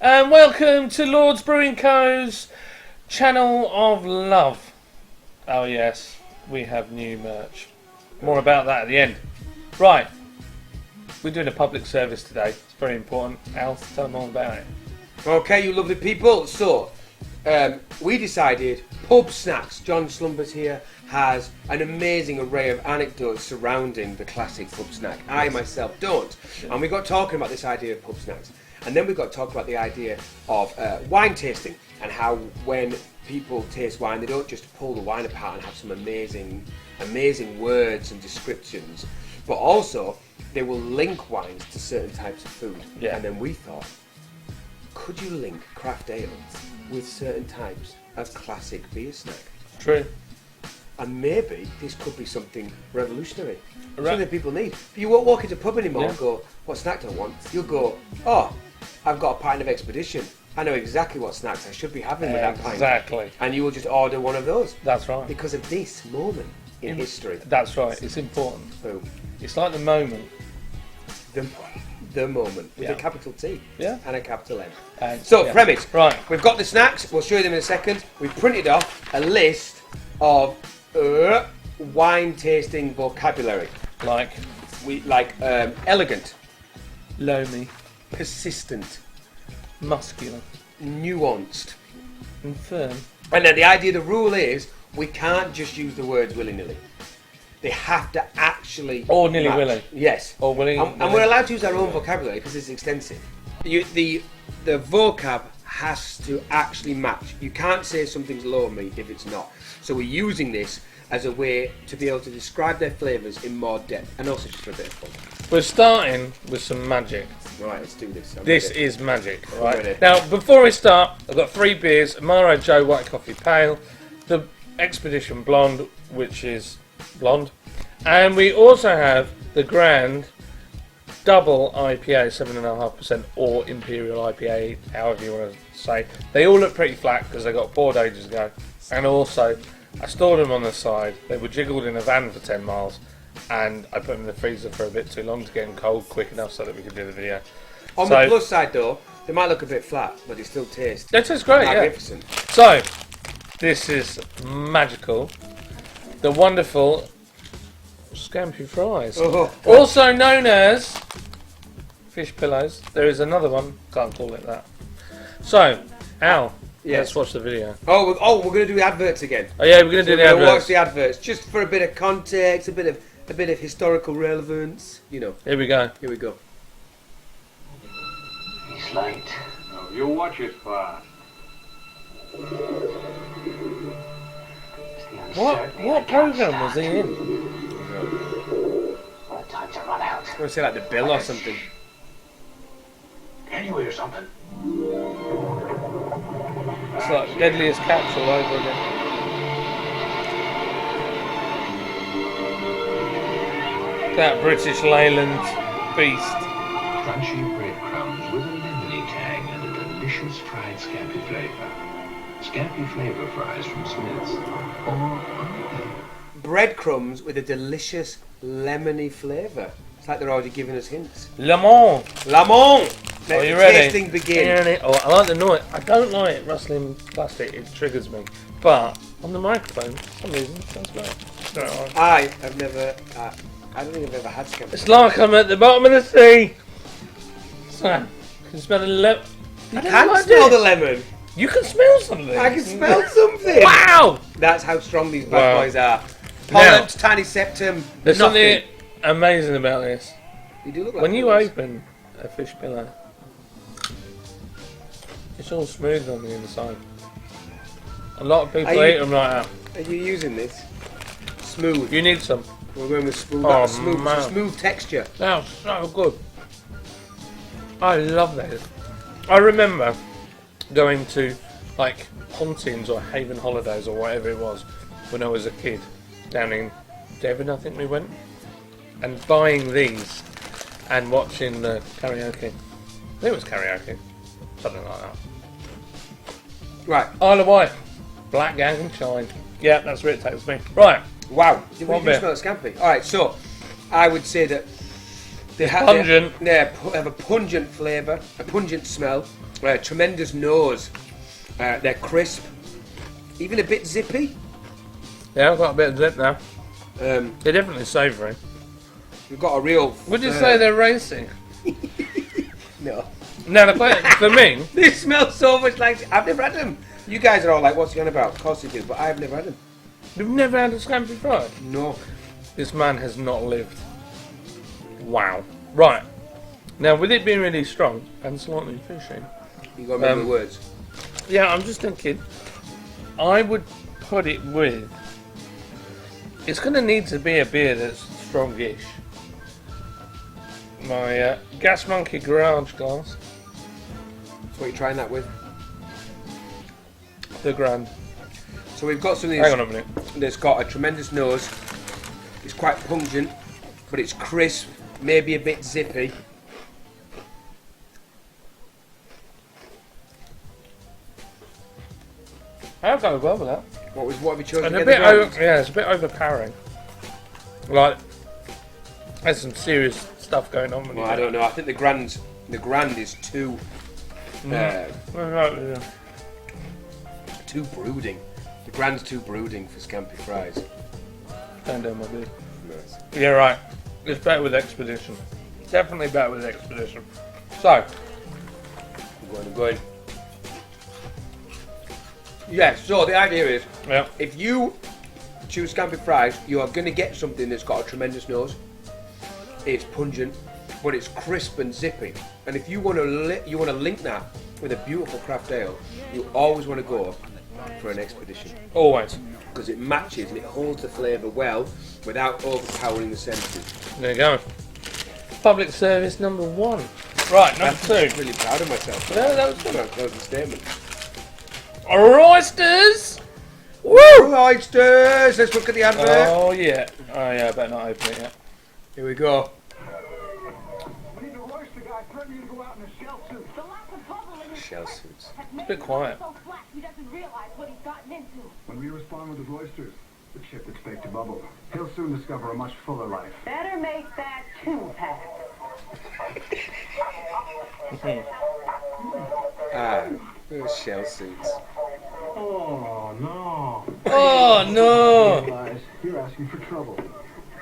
And welcome to Lord's Brewing Co.'s Channel of Love. Oh yes, we have new merch. More about that at the end. Right, we're doing a public service today. It's very important. Al, tell them all about it. Okay, you lovely people. So, we decided pub snacks. John Slumbers here has an amazing array of anecdotes surrounding the classic pub snack. I myself don't. And we got talking about this idea of pub snacks. And then we got talking about the idea of wine tasting and how when people taste wine, they don't just pull the wine apart and have some amazing words and descriptions, but also they will link wines to certain types of food. Yeah. And then we thought, could you link craft ale with certain types of classic beer snack? True. And maybe this could be something revolutionary. Something people need. You won't walk into a pub anymore and go, what snack do I want? You'll go, oh, I've got a pint of Expedition. I know exactly what snacks I should be having with that pint. Exactly. And you will just order one of those. That's right. Because of this moment in history. That's right. It's important. Boom. It's like the moment. The moment with a capital T and a capital M. So, premise. Right. We've got the snacks. We'll show you them in a second. We've printed off a list of wine tasting vocabulary. Like elegant, loamy, persistent, muscular, nuanced, and firm. And then the idea, the rule is, we can't just use the words willy-nilly. They have to actually or nilly-willy. Yes. Or willy. And we're allowed to use our own vocabulary because it's extensive. The vocab has to actually match. You can't say something's loamy if it's not. So we're using this as a way to be able to describe their flavours in more depth, and also just for a bit of fun. We're starting with some magic. Right, let's do this. This is magic, right? Now, before we start, I've got 3 beers: Amaro Joe White Coffee Pale, the Expedition Blonde, which is blonde, and we also have the Grand Double IPA, 7.5%, or Imperial IPA, however you want to say. They all look pretty flat because they got poured ages ago, and also I stored them on the side. They were jiggled in a van for 10 miles, and I put them in the freezer for a bit too long to get them cold quick enough so that we could do the video. On the plus side though, they might look a bit flat, but they still taste they taste great, magnificent. Yeah. So, this is magical. The wonderful Scampi fries. Also known as fish pillows. There is another one, can't call it that. So, Al, let's watch the video. Oh, we're going to do the adverts again. Oh yeah, we're going to do the adverts. Watch the adverts, just for a bit of context, a bit of historical relevance, you know. Here we go. Here we go. He's late. Oh, you watch it fast. What program was he in? Well, time to run out. I want to say like the Bill or something. Can you hear something? It's like Deadliest Catch all over again. That British Leyland beast. Crunchy breadcrumbs with a lemony tang and a delicious fried scampi flavour. Scampi flavour fries from Smith's. Or are they? Breadcrumbs with a delicious lemony flavour. It's like they're already giving us hints. Lemon. Lemon! Are you ready? Tasting begin. Oh, I like the noise. I don't like rustling plastic. It triggers me. But on the microphone, for some reason, it sounds great. I have never... I don't think I've ever had scampi. It's like I'm at the bottom of the sea. So, can you smell the lemon? I can't smell the lemon. You can smell something. I can smell something. Wow! That's how strong these bad boys are. Polyps, tiny septum, there's nothing. something amazing about this. You do look like when you pillows. open a fish pillow, it's all smooth on the inside. A lot of people eat them like that. Are you using this? Smooth. You need some. We're going with smooth. Oh, smooth texture. That's so good. I love this. I remember going to like Pontins or Haven Holidays or whatever it was when I was a kid down in Devon, I think we went, and buying these and watching the karaoke. I think it was karaoke, something like that. Right. Isle of Wight, Black Gang and Shine. Yeah, that's where it takes me. Right. Wow. Did we One do bit. smell scampi? All right. So, I would say that they have pungent. They have a pungent flavour, a pungent smell. Tremendous nose. They're crisp. Even a bit zippy. Yeah, I've got a bit of zip now. They've They're definitely savoury. got a real... Would you say they're racing? No. No, they're quite, for me. They smell so much like... I've never had them. You guys are all like, what's he on about? Of course you do, but I've never had them. You've never had a scampi fried? No. This man has not lived. Wow. Right. Now, with it being really strong and slightly fishy, You got to remember the words. yeah, I'm just thinking, I would put it with... It's going to need to be a beer that's strongish. My Gas Monkey Garage glass, So what are you trying that with? the Grand. So we've got something Hang on a minute. that's got a tremendous nose. It's quite pungent, but it's crisp, maybe a bit zippy. I'll go well with that. What have you chosen? And a again? bit, The Grand? yeah, it's a bit overpowering. Like, there's some serious stuff going on. When Well, you I don't know. I think the Grand is too too brooding. The Grand's too brooding for Scampi fries. Don't do my bit. Nice. Yeah, right. It's better with Expedition. Definitely better with Expedition. So, I'm going. Yeah, so the idea is, yeah. if you choose Scampi fries, you are going to get something that's got a tremendous nose. It's pungent, but it's crisp and zippy. And if you want to link that with a beautiful craft ale, you always want to go for an Expedition Always. because it matches and it holds the flavour well without overpowering the senses. There you go. Public service number 1. Right, number 2. I'm really proud of myself. Yeah, that was good. That was a statement. Oysters! Woo! Oysters! Let's look at the advert. Oh, yeah. Oh, yeah, I better not open it yet. Here we go. We need to rush the guy threatening to go out in a shell suit. The lack of bubble in his Shell shirt suits. has made a bit him quiet. so flat he doesn't realize what he's gotten into. When we respond with his oysters, the chip that's baked to bubble, he'll soon discover a much fuller life. Better make that 2-pack. Ah, those shell suits. Oh, no. Oh, no! Guys, you're asking for trouble.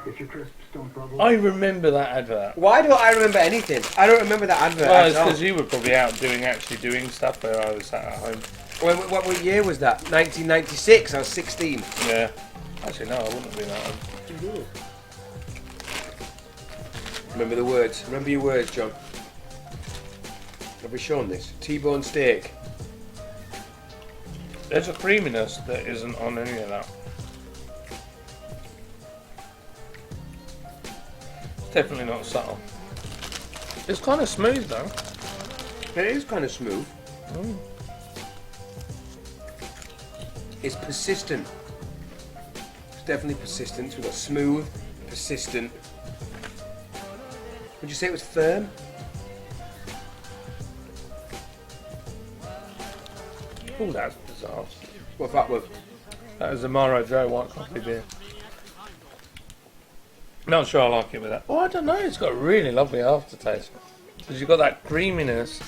If your crisps don't bubble... I remember that advert. Why don't I remember anything? I don't remember that advert. Well, at it's all. because you were probably out actually doing stuff where I was sat at home. What year was that? 1996. I was 16. Yeah. Actually, no, I wouldn't have been at home. Remember the words. Remember your words, John. Have we shown this? T-bone steak. There's a creaminess that isn't on any of that. It's definitely not subtle. It's kind of smooth though. It is kind of smooth. It's persistent. It's definitely persistent. We've got smooth, persistent. Would you say it was firm? Oh, that's bizarre. What's that with? That is a Maro Joe white coffee beer. Not sure I like it with that. Oh, I don't know. It's got a really lovely aftertaste. Because you've got that creaminess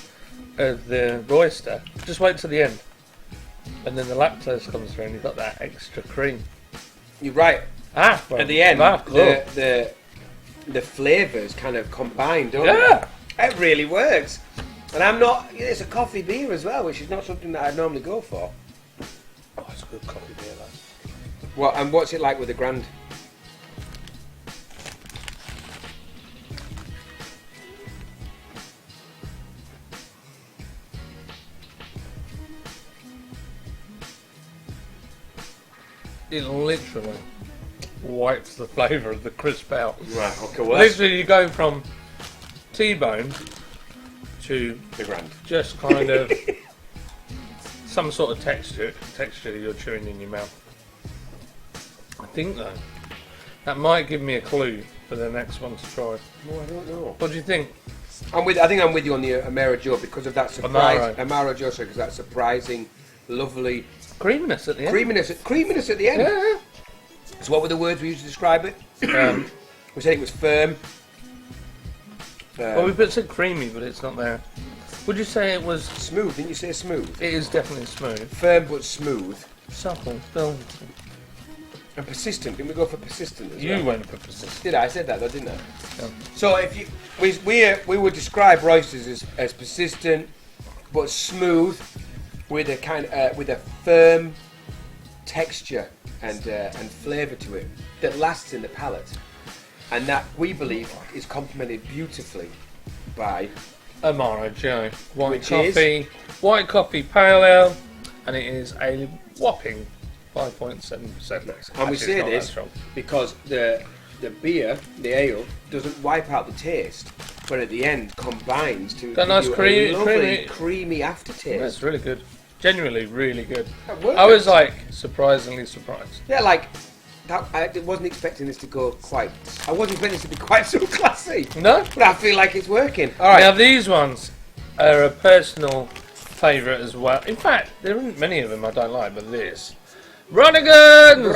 of the oyster. Just wait till the end. And then the lactose comes through and you've got that extra cream. You're right. Well, At the end, cool. the flavours kind of combine, don't Yeah. they? It really works. And I'm not. It's a coffee beer as well, which is not something that I'd normally go for. Oh, it's a good coffee beer, that. Well, and what's it like with the Grand? It literally wipes the flavour of the crisp out. Right. Okay. Well, that's Literally, you go from T-bone to the Grand. just kind of some sort of texture you're chewing in your mouth. I think though that might give me a clue for the next one to try. No, I don't know. What do you think? I think I'm with you on the Amaro Joe because of that surprise. Amaro. Amaro Joe, because that surprising, lovely Creaminess at the end. creaminess at the end. Yeah. So what were the words we used to describe it? We said it was firm. Well, we said creamy, but it's not there. Would you say it was? Smooth, didn't you say smooth? It is definitely smooth. Firm but smooth. Supple, velvety. And persistent. Didn't we go for persistent as You well? went for persistent. Did I? I said that though, didn't I? Yeah. So if you, we would describe Roysters as persistent but smooth, with a with a firm texture and flavour to it that lasts in the palate, and that we believe is complemented beautifully by Amaro Joe. White Which coffee. White coffee pale ale. And it is a whopping 5.7%. And we say this because the beer, the ale, doesn't wipe out the taste, but at the end combines to Got a nice give you a lovely, creamy creamy aftertaste. That's really good. Genuinely really good. That works. I was like surprisingly surprised. Yeah, like that. I wasn't expecting this to go quite. I wasn't expecting this to be quite so classy. No? But I feel like it's working. All right. Now these ones are a personal favourite as well. In fact, there aren't many of them I don't like, but this. Berrigan!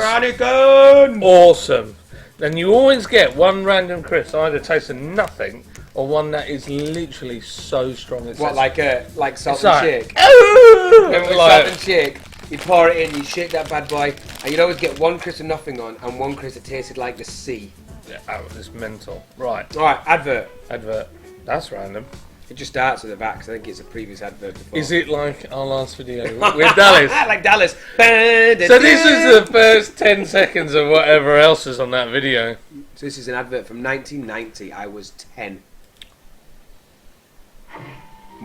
Awesome. And you always get one random crisp, either tasting nothing or one that is literally so strong. It's What, like salt it's and like, shake? "Ooh!" Remember with Like- salt and shake? You pour it in, you shake that bad boy, and you'd always get one crisp with nothing on, and one crisp that tasted like the sea. Yeah, oh, it's mental. Right, All right, advert. advert. That's random. It just starts with a vax. I think it's a previous advert before. Is it like our last video with Dallas? like Dallas. So this is the first 10 seconds of whatever else is on that video. So this is an advert from 1990. I was 10.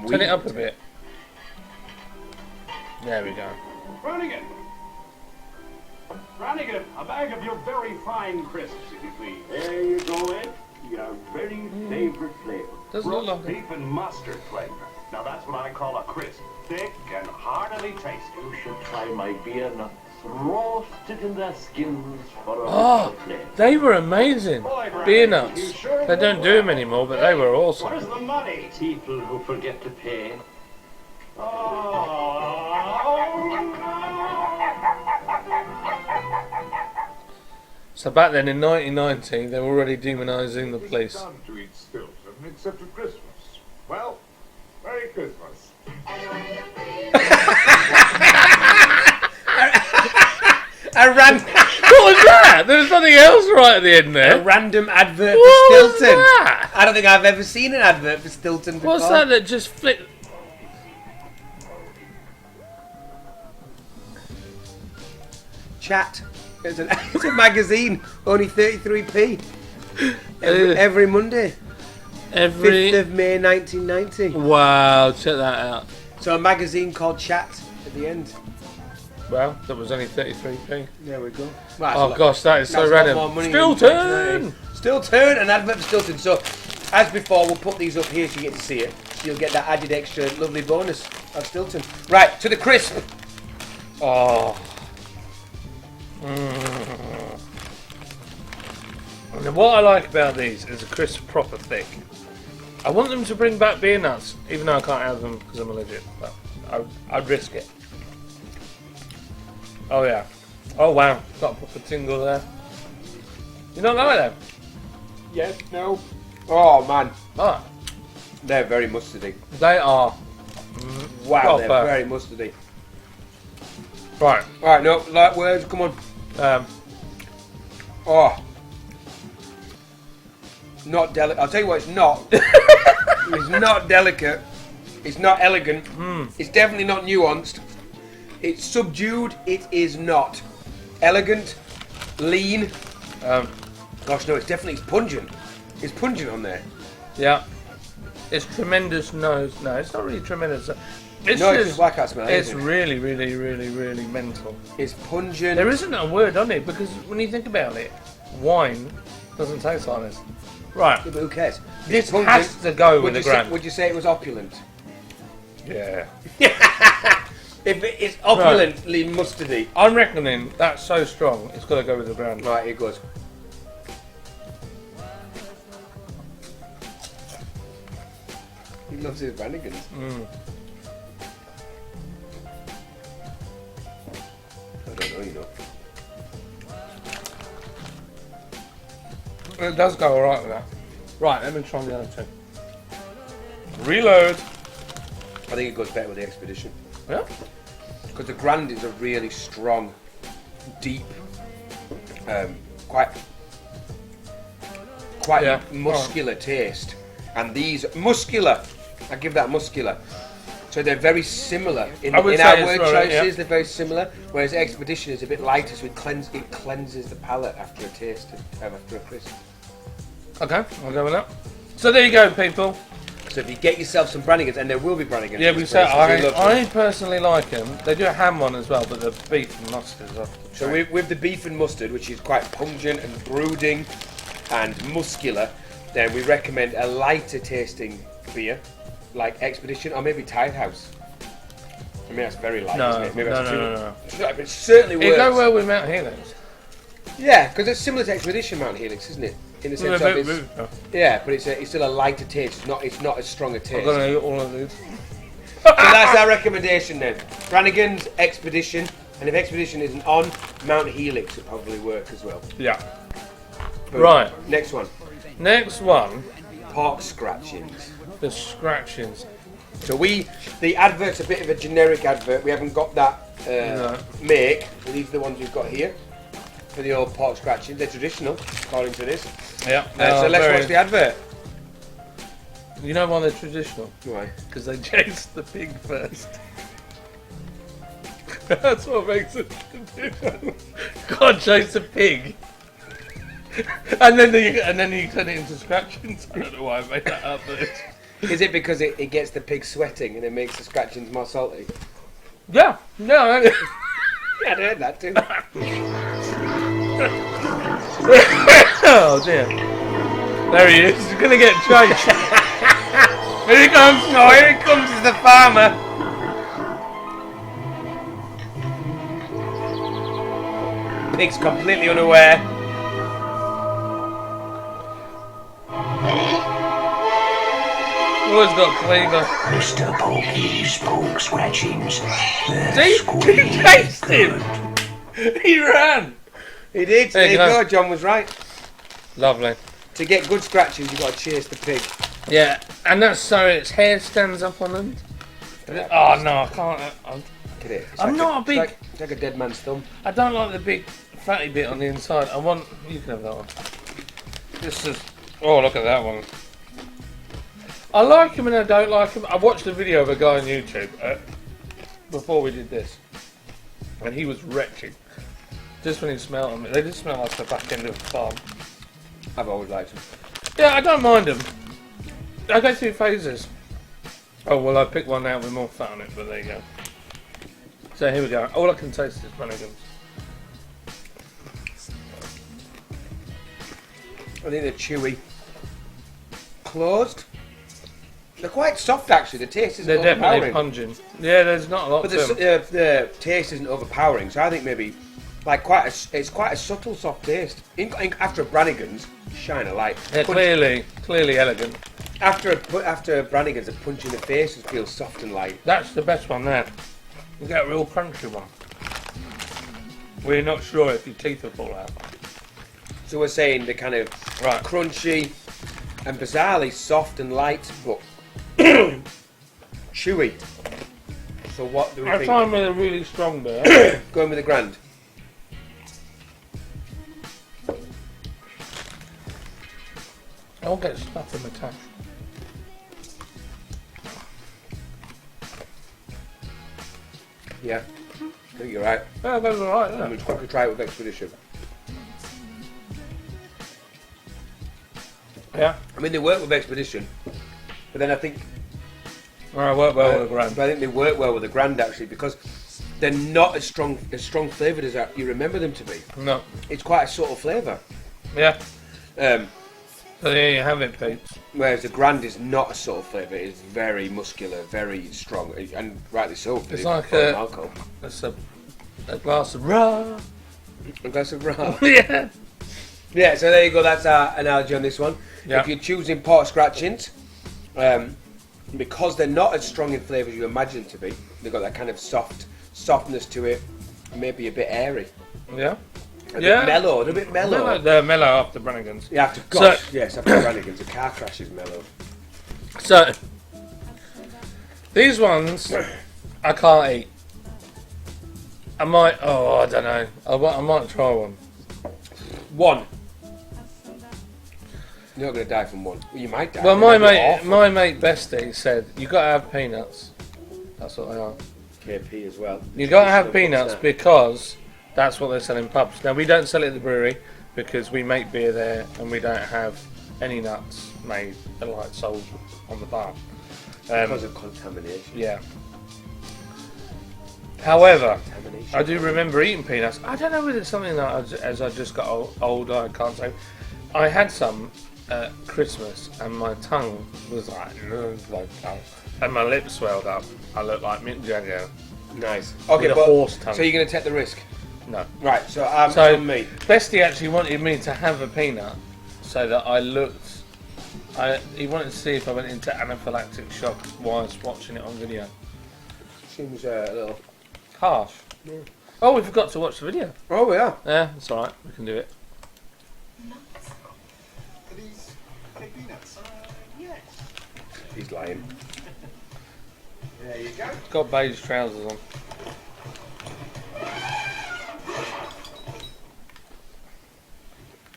Turn it up a bit. There we go. Brannigan! Brannigan, a bag of your very fine crisps, if you please. There you go, Ed. Your very favourite flavour. Doesn't look Roast like it. beef and mustard flavor. Now that's what I call a crisp. Thick and heartily tasty. You should try my beer nuts roasted in their skins for a Oh, richer flavor. they were amazing. Boy, Beer Brannigan, you nuts. sure They don't do them anymore, but they were awesome. Where's the money? People who forget to pay. So back then in 1990, they were already demonising the police. Done to eat Stilton except at Christmas. Well, Merry Christmas. What was that? There was something else right at the end A there. random advert What for was Stilton. that? I don't think I've ever seen an advert for Stilton before. What's that that just flipped? Chat. It's a magazine. Only 33p. Every Monday. Every 5th of May 1990. wow, check that out. So a magazine called Chat at the end. Well, that was only 33p. There we go. Well, Oh gosh, that is so that's a lot more random. money Stilton. in Stilton, an advert for Stilton. So, as before, we'll put these up here so you get to see it. So you'll get that added extra lovely bonus of Stilton. Right, to the crisp. Oh. Mm. And what I like about these is the crisp proper thick. I want them to bring back beer nuts, even though I can't have them because I'm allergic. But I'd risk it. Oh yeah. Oh wow. Got a proper tingle there. You don't like them? Yes, no. Oh, man. Oh, They're very mustardy. they are. Wow, they're Proper. very mustardy. Right. Alright, no, like words, come on. Oh. Not delicate. I'll tell you what, it's not. It's not delicate. It's not elegant. It's definitely not nuanced. It's subdued. It is not elegant, lean. Gosh, no, it's pungent. It's pungent on there. Yeah. It's tremendous nose. No, it's not really tremendous. It's No, it's just, just black cat smell. it's isn't it? really, really, really, really mental. It's pungent. There isn't a word on it because when you think about it, wine doesn't taste like this. Right. Yeah, but who cares? This Pungent. has to go with Would the you say, grand. would you say it was opulent? Yeah. If it's opulently mustardy. I'm reckoning that's so strong, it's got to go with the brand. Right, here goes. He loves his Brannigans. I don't know, you know. It does go alright with that. Right, let me try the other two. Reload. I think it goes better with the Expedition. Yeah. Because the Grand is a really strong, deep, quite Yeah. muscular taste. And these, muscular, I give that muscular. So they're very similar. In I would our say it's word right, choices, yeah. they're very similar. Whereas Expedition is a bit lighter, so it cleanses the palate after a taste, after a crisp. Okay, I'll go with that. So there you go, people. So if you get yourself some Brannigans, and there will be Brannigans. Yeah, in we this said place, 'cause we love them. I personally like them. They do a ham one as well, but the beef and mustard is off the So chain. with the beef and mustard, which is quite pungent and brooding and muscular, then we recommend a lighter tasting beer, like Expedition or maybe Tide House. I mean, that's very light, No, isn't it? Maybe no, that's no, too. no, no. It's not, but it certainly It works. go well with Mount Helix. Yeah, because it's similar to Expedition Mount Helix, isn't it? In the sense of it's, Oh, yeah, but it's still a lighter taste. It's not as strong a I'm taste. gonna eat all of these. So that's our recommendation then. Brannigan's, Expedition, and if Expedition isn't on, Mount Helix would probably work as well. Yeah. Boom. Right. Next one, Next one, pork scratchings. the scratchings. So the advert's a bit of a generic advert. We haven't got that No. make. These are the ones we've got here for the old pork scratchings. They're traditional, according to this. Yeah. So let's watch the advert. You know why they're traditional? Why? Because they chase the pig first. That's what makes it traditional. Can't chase a pig. And then you turn it into scratchings. I don't know why I made that up. But Is it because it gets the pig sweating and it makes the scratchings more salty? yeah. No. Yeah, I'd heard that too. Oh dear. There he is. He's gonna get chased. Here he comes. Oh, here he comes. Is the farmer. Pig's completely unaware. Always got flavour. Mr. Pokey's pork scratchings. See? He chased him. He ran. He did. There There you you go. go. John was right. Lovely. To get good scratchings, you've got to chase the pig. Yeah, and that's so its hair stands up on them. Oh no, I can't. Look at it. It's I'm like not a big- It's like a dead man's thumb. I don't like the big fatty bit on the inside. I want. You can have that one. This is. Oh, look at that one. I like him and I don't like him. I watched a video of a guy on YouTube before we did this, and he was wretched. Just when he smelled them, they just smell like the back end of a farm. I've always liked them. Yeah, I don't mind them. I go through phases. Oh well, I picked one out with more fat on it, but there you go. So here we go. All I can taste is Brannigan's. I think they're chewy. Closed. They're quite soft actually. The taste isn't They're definitely overpowering. pungent. Yeah, there's not a lot But to them. the taste isn't overpowering. So I think maybe like it's quite a subtle soft taste. After a Brannigan's, shine a light. They're Punch- clearly elegant. after a Brannigan's, a punch in the face and feels soft and light. That's the best one there. You get a real crunchy one. We're not sure if your teeth will fall out. So we're saying they're kind of Right. crunchy and bizarrely soft and light, but chewy. So what do we I think? find with a really strong beer. Going with the Grand. I'll get stuff in the tash. Yeah, I think you're right. Yeah, that's alright, I'm yeah. going to quickly try it with Expedition. Yeah. I mean, they work with Expedition, but then I think Alright, work well with a but grand. I think they work well with the Grand actually because they're not as strong flavoured as you remember them to be. No. It's quite a subtle flavour. Yeah. Um, So there you have it, peeps. Whereas the Grand is not a subtle flavour, it's very muscular, very strong, and rightly so. For It's the like foreign a- alcohol. That's a glass of raw. A glass of raw. Yeah. Yeah, so there you go, that's our analogy on this one. Yeah. If you're choosing pork scratchings, because they're not as strong in flavour as you imagine them to be, they've got that kind of softness to it, maybe a bit airy. Yeah. A Yeah. bit mellow, a bit mellow. They're mellow after Brannigan's. Yeah, after, So- gosh, yes, after Brannigan's, a car crash is mellow. So, These ones I can't eat. I might. Oh, I don't know. I might try one. One. You're not going to die from one. Well, you might die. Well, They're my mate Bestie said you got to have peanuts. That's what they are. KP as well. You got to have Traditional peanuts snack. because that's what they sell in pubs. Now we don't sell it at the brewery because we make beer there and we don't have any nuts made like sold on the bar. Because of contamination. Yeah. However, Contamination. I do remember eating peanuts. I don't know whether it's something that as I just got older, I can't say. I had some at Christmas and my tongue was like, and my lips swelled up. I looked like Mick Jagger. Nice. Okay, With a but horse tongue. so you're going to take the risk? No. Right. So So on me. Bestie actually wanted me to have a peanut so that I looked. He wanted to see if I went into anaphylactic shock whilst watching it on video. Seems a little Harsh. Yeah. Oh, we forgot to watch the video. Oh yeah. Yeah, it's alright. We can do it. Are these pig peanuts? Yes. He's lying. There you go. Got beige trousers on.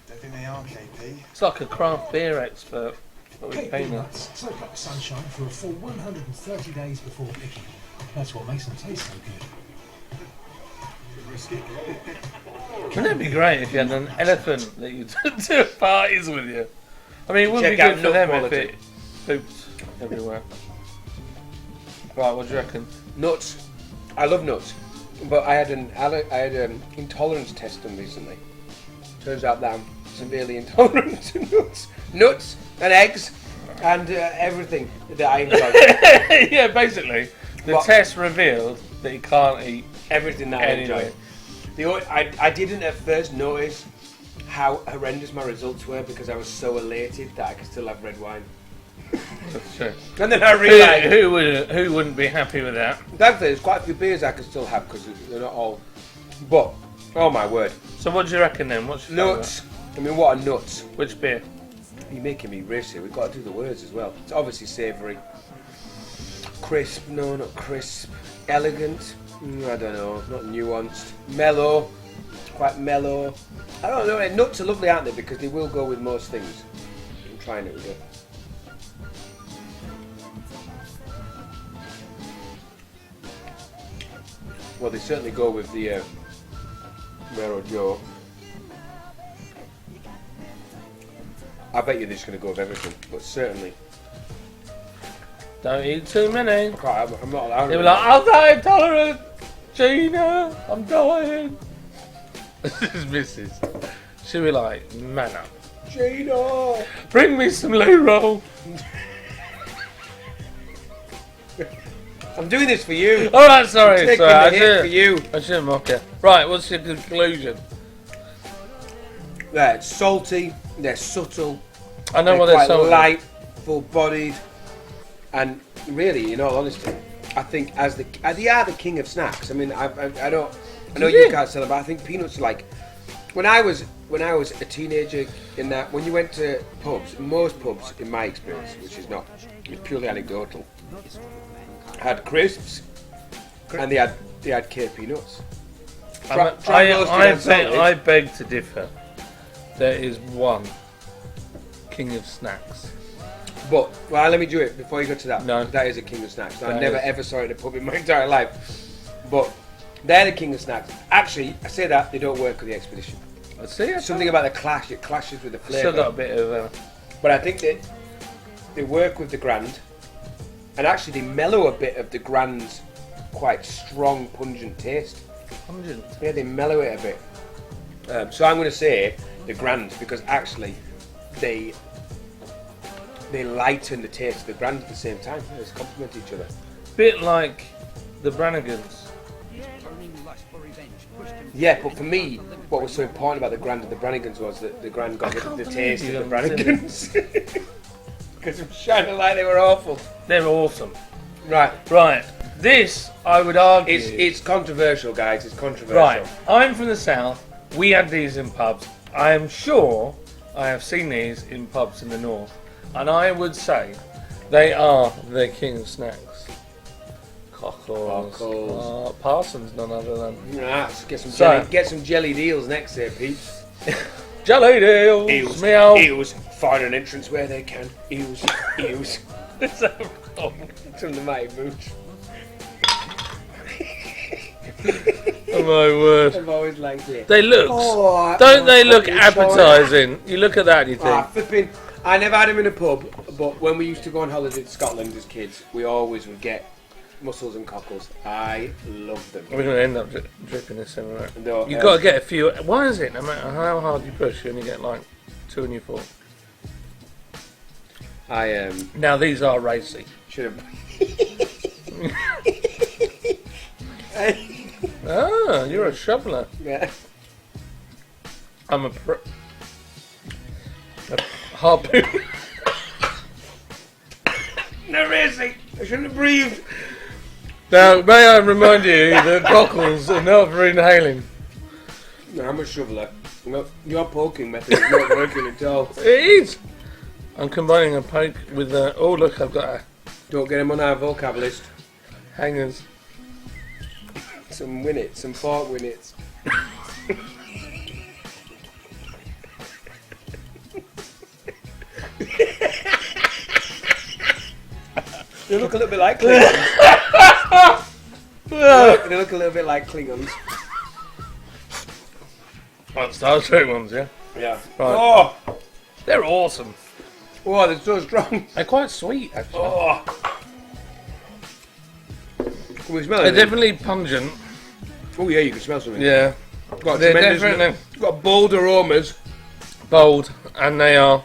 Don't think they are KP. It's like a craft beer expert. But with Cake peanuts. peanuts soak up the sunshine for a full 130 days before picking. That's what makes them taste so good. Risky. Wouldn't it be great if you had an elephant that you took to parties with you? I mean, it wouldn't Check be out good for nut them quality. if it pooped everywhere. Right, what do you reckon? Nuts. I love nuts, but I had an intolerance test done recently. Turns out that I'm severely intolerant to nuts and eggs and everything that I enjoy. Yeah, basically, the What? test revealed that you can't eat Everything that I anyway. enjoy. I didn't at first notice how horrendous my results were because I was so elated that I could still have red wine. That's true. And then I realised, Who wouldn't be happy with that? thankfully, there's quite a few beers I can still have because they're not all. But, oh my word, So what do you reckon then? What's your nuts. I mean, what are nuts? favourite? Which beer? You're making me racy. We've got to do the words as well. It's obviously savoury. Crisp, no, not crisp. Elegant, I don't know, not nuanced. Mellow, quite mellow. I don't know, nuts are lovely, aren't they? Because they will go with most things. I'm trying it with it. Well, they certainly go with the Mero Joe. I bet you they're just going to go with everything, but certainly. Don't eat too many. I'm not allowed. They were like, I'm not intolerant, Gina. I'm dying. This is Mrs. She'll be like, man up. Gina! Bring me some loo roll. I'm doing this for you. All right, sorry. Taking Sorry, the hit for you. I shouldn't mock you. Right, what's your conclusion? They're salty, they're subtle, I know they're what they're quite saying. light, full-bodied, and really, in all honesty, I think they are the king of snacks. I mean, I know you can't sell them, but I think peanuts are like when I was a teenager. In that, when you went to pubs, most pubs, in my experience, which is not, it's purely anecdotal, had crisps, and they had KP nuts. I beg to differ. There is one king of snacks. But, well, let me do it before you go to that. No. That is a king of snacks. I That never is. ever saw it in a pub in my entire life. But they're the king of snacks. Actually, I say that, they don't work with the expedition. I see. Something about the clash, it clashes with the Still got a flavour. bit of. But I think they work with the Grand, and actually they mellow a bit of the Grand's quite strong, pungent taste. Pungent. Yeah, they mellow it a bit. So I'm going to say the Grand, because actually they lighten the taste of the Grand at the same time. They just complement each other. Bit like the Brannigans. Yeah, but for me, what was so important about the Grand and the Brannigans was that the Grand got can't the believe taste you of the haven't Brannigans. Because it was shining like they were awful. They're awesome. Right. Right. This, I would argue. It's controversial, guys. It's controversial. Right. I'm from the south. We had these in pubs. I am sure I have seen these in pubs in the north. And I would say they are the king of snacks. Cockles. Cockles. Parsons, none other than. Let's get some So- get some jellied eels next here, peeps. Jellied eels. Eels. Meow. Eels. Find an entrance where they can. Eels. Eels. It's so wrong. It's from the Mighty Mooch. Oh my word. I've always liked it. They look. Oh, Don't they look fucking enjoy it. appetising? You look at that and you think. Flipping. I never had them in a pub, but when we used to go on holiday to Scotland as kids, we always would get mussels and cockles. I loved them. We're going to end up dripping this in, right? No, You've got to get a few. Why is it? No matter how hard you push, you only get like 2 in your fork. I Now these are racy. should have. Ah, you're a shoveler. Yeah. I'm a harpoon. No racing. I shouldn't have breathed. Now, may I remind you that cockles are not for inhaling. No, I'm a shoveler. No, your poking method is not working at all. It is. I'm combining a poke with a. Oh look, I've got a Don't get them on our vocab list. hangers. Some winnets, some fork winnets. They look a little bit like Klingons. They look a little bit like Klingons. Like Star Trek ones, yeah. Yeah. Right. Oh, They're awesome. oh, they're so strong. They're quite sweet, actually. Oh. Can we smell They're it? definitely pungent. Oh yeah, you can smell something. Yeah. Got They're tremendous- definitely got bold aromas. bold, and they are.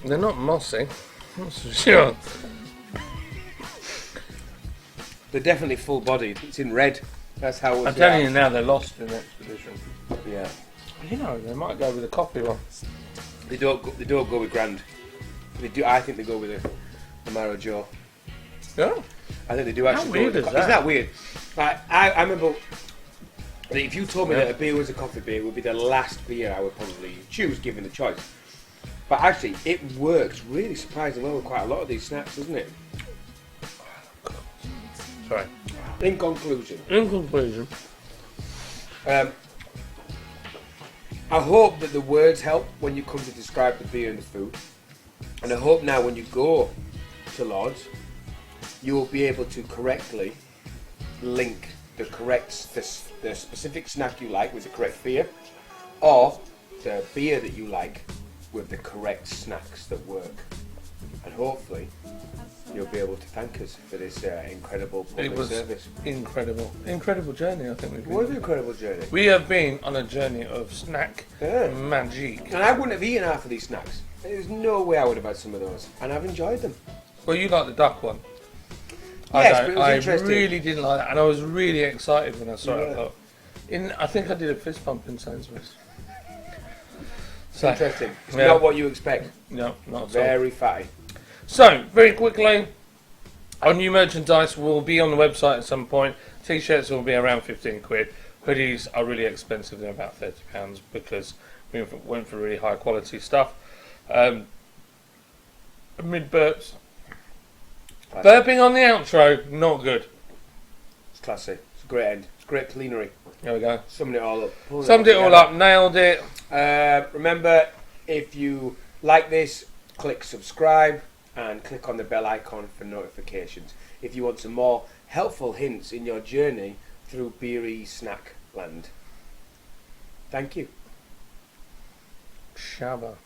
They're not mossy. That's for sure. They're definitely full bodied. It's in red. That's how it's. I'm telling you now, they're lost in Expedition. Yeah. You know, they might go with a coffee one. They don't go with Grand. They do. I think they go with a Marrow Joe. Yeah. I think they do actually. weird go with is Isn't that? that weird? Like, I remember that if you told me Yeah. that a beer was a coffee beer, it would be the last beer I would probably choose, given the choice. But actually, it works really surprisingly well with quite a lot of these snacks, doesn't it? Sorry. In conclusion, In conclusion, I hope that the words help when you come to describe the beer and the food. And I hope now when you go to Lord's, you will be able to correctly link the specific snack you like with the correct beer, or the beer that you like with the correct snacks that work. And hopefully, you'll be able to thank us for this incredible it public was service. incredible. Incredible journey, I think we've It been. was an incredible journey. We have been on a journey of snack Yeah. magic. And I wouldn't have eaten half of these snacks. There's no way I would have had some of those. And I've enjoyed them. Well, you like the duck one. Yes, I but it don't. was I interesting. really didn't like that, and I was really excited when I saw it. Yeah. I thought, I think I did a fist pump in Sainsbury's. So, Interesting. It's yeah. not what you expect. no, not at all. Very fatty. So, very quickly, our new merchandise will be on the website at some point. T-shirts will be around 15 quid. Hoodies are really expensive, they're about £30 because we went for really high quality stuff. Mid burps. Burping on the outro, not good. It's classy. It's a great end. It's great plenary. There we go. Summed it all up. Pulled Summed it all together. up, nailed it. Remember, if you like this, click subscribe and click on the bell icon for notifications. If you want some more helpful hints in your journey through beery snack land. Thank you. Shabba.